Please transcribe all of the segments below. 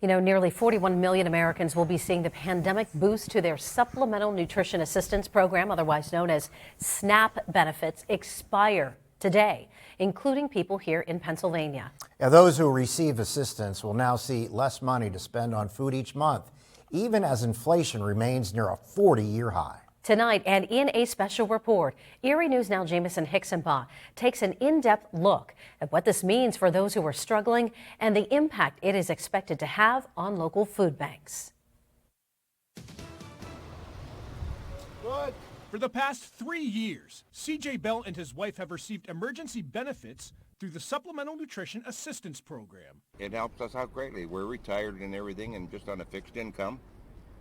You know, nearly 41 million Americans will be seeing the pandemic boost to their Supplemental Nutrition Assistance Program, otherwise known as SNAP benefits, expire today, including people here in Pennsylvania. Now, those who receive assistance will now see less money to spend on food each month, even as inflation remains near a 40-year high. Tonight, and in a special report, Erie News Now Jamison Hixenbaugh takes an in-depth look at what this means for those who are struggling and the impact it is expected to have on local food banks. Good. For the past 3 years, C.J. Bell and his wife have received emergency benefits through the Supplemental Nutrition Assistance Program. It helps us out greatly. We're retired and everything and just on a fixed income,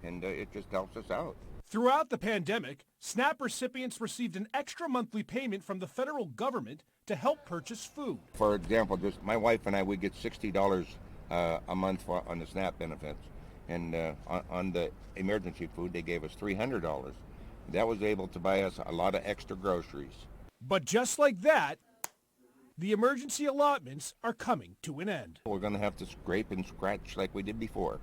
and it just helps us out. Throughout the pandemic, SNAP recipients received an extra monthly payment from the federal government to help purchase food. For example, just my wife and I, we get $60 a month on the SNAP benefits. And on the emergency food, they gave us $300. That was able to buy us a lot of extra groceries. But just like that, the emergency allotments are coming to an end. We're going to have to scrape and scratch like we did before.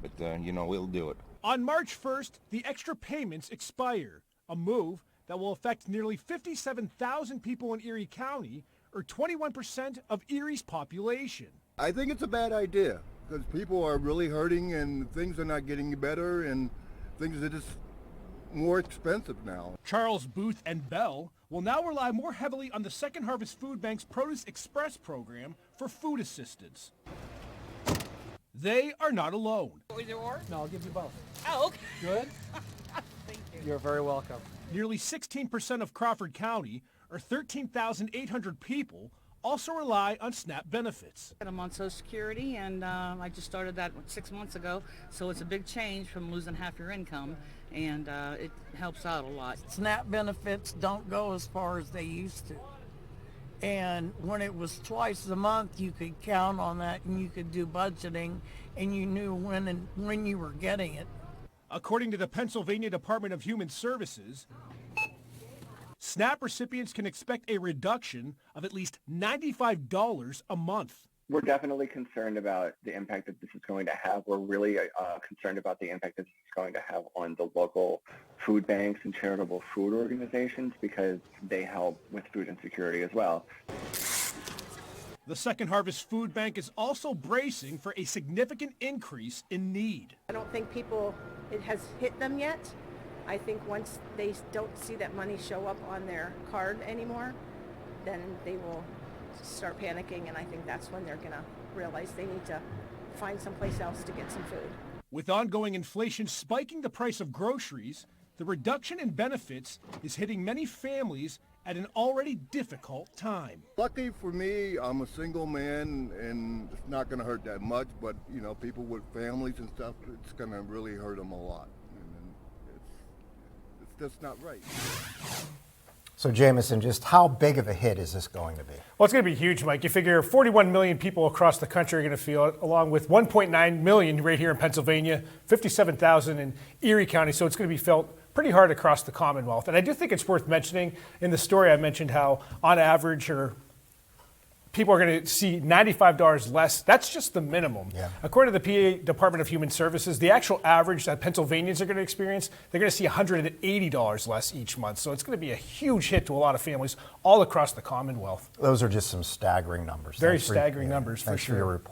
But, we'll do it. On March 1st, the extra payments expire, a move that will affect nearly 57,000 people in Erie County, or 21% of Erie's population. I think it's a bad idea because people are really hurting and things are not getting better and things are just more expensive now. Charles, Booth, and Bell will now rely more heavily on the Second Harvest Food Bank's Produce Express program for food assistance. They are not alone. Either or? No, I'll give you both. Oh, okay. Good? Thank you. You're very welcome. Nearly 16% of Crawford County, or 13,800 people, also rely on SNAP benefits. I'm on Social Security, and I just started that 6 months ago, so it's a big change from losing half your income, and it helps out a lot. SNAP benefits don't go as far as they used to. And when it was twice a month, you could count on that and you could do budgeting and you knew when you were getting it. According to the Pennsylvania Department of Human Services, SNAP recipients can expect a reduction of at least $95 a month. We're definitely concerned about the impact that this is going to have. We're really concerned about the impact that this is going to have on the local food banks and charitable food organizations because they help with food insecurity as well. The Second Harvest Food Bank is also bracing for a significant increase in need. I don't think it has hit them yet. I think once they don't see that money show up on their card anymore, then they will start panicking, and I think that's when they're going to realize they need to find someplace else to get some food. With ongoing inflation spiking the price of groceries, the reduction in benefits is hitting many families at an already difficult time. Lucky for me, I'm a single man and it's not going to hurt that much, but people with families and stuff, it's going to really hurt them a lot. And it's just not right. So, Jamison, just how big of a hit is this going to be? Well, it's going to be huge, Mike. You figure 41 million people across the country are going to feel it, along with 1.9 million right here in Pennsylvania, 57,000 in Erie County. So it's going to be felt pretty hard across the Commonwealth. And I do think it's worth mentioning in the story I mentioned how on average people are going to see $95 less. That's just the minimum. Yeah. According to the PA Department of Human Services, the actual average that Pennsylvanians are going to experience, they're going to see $180 less each month. So it's going to be a huge hit to a lot of families all across the Commonwealth. Those are just some staggering numbers. Very staggering numbers, for sure. Thanks for your report.